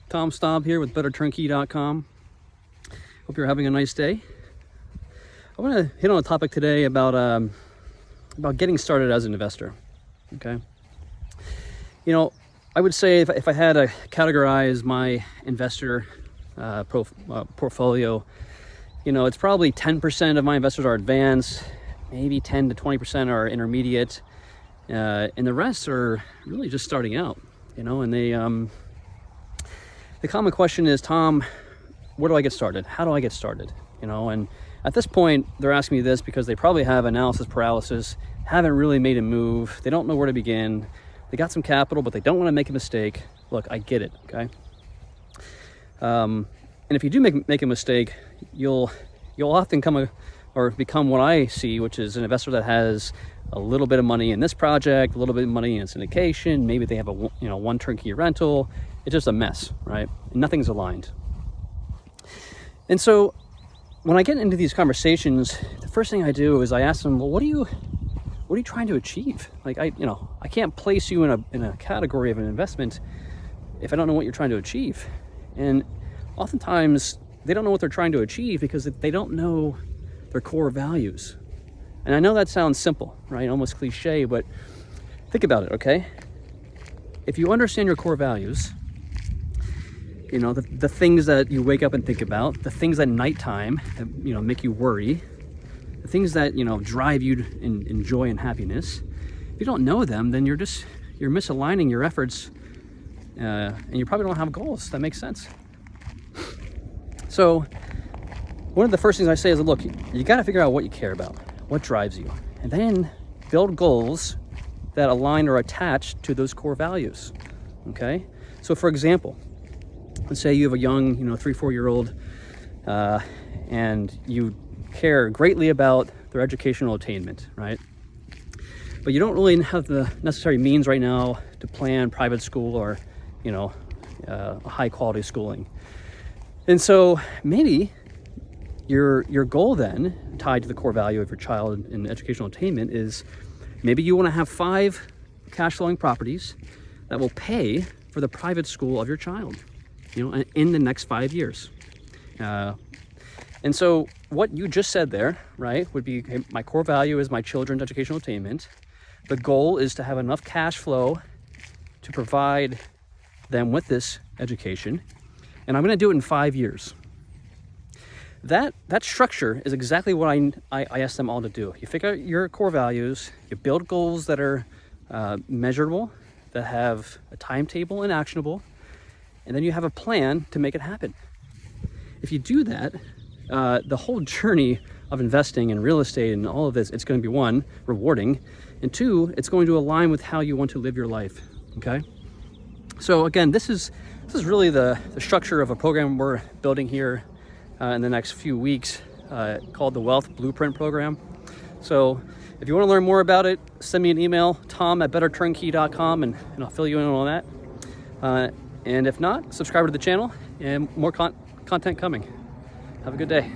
Tom Staub here with Betterturnkey.com. Hope you're having a nice day. I want to hit on a topic today about getting started as an investor. Okay, you know, I would say if I had to categorize my investor portfolio, you know, it's probably 10% of my investors are advanced, maybe 10 to 20% are intermediate, and the rest are really just starting out. You know, and the common question is, Tom, where do I get started? How do I get started? You know, and at this point, they're asking me this because they probably have analysis paralysis, haven't really made a move. They don't know where to begin. They got some capital, but they don't want to make a mistake. Look, I get it, okay? And if you do make a mistake, you'll often become what I see, which is an investor that has a little bit of money in this project, a little bit of money in syndication. Maybe they have one turnkey rental. It's just a mess, right? Nothing's aligned. And so when I get into these conversations, the first thing I do is I ask them, well, what are you trying to achieve? Like, I can't place you in a category of an investment if I don't know what you're trying to achieve. And oftentimes they don't know what they're trying to achieve because they don't know their core values. And I know that sounds simple, right? Almost cliche, but think about it, okay? If you understand your core values, you know, the things that you wake up and think about, the things at nighttime that, you know, make you worry, the things that, you know, drive you in joy and happiness. If you don't know them, then you're misaligning your efforts, and you probably don't have goals. That makes sense. So one of the first things I say is, look, you got to figure out what you care about, what drives you, and then build goals that align or attach to those core values. Okay? So for example, let's say you have a young, 3-4-year-old, and you care greatly about their educational attainment, right? But you don't really have the necessary means right now to plan private school or, a high quality schooling. And so maybe your goal then, tied to the core value of your child in educational attainment, is maybe you want to have 5 cash flowing properties that will pay for the private school of your child, in the next 5 years. And so what you just said there, right, would be, okay, my core value is my children's educational attainment. The goal is to have enough cash flow to provide them with this education, and I'm going to do it in 5 years. That structure is exactly what I ask them all to do. You figure out your core values, you build goals that are measurable, that have a timetable and actionable, and then you have a plan to make it happen. If you do that, the whole journey of investing in real estate and all of this, it's going to be, 1, rewarding, and 2, it's going to align with how you want to live your life. Okay? So again, this is really the structure of a program we're building here in the next few weeks, called the Wealth Blueprint Program. So if you want to learn more about it, send me an email, tom@betterturnkey.com, and I'll fill you in on that. And if not, subscribe to the channel, and more content coming. Have a good day.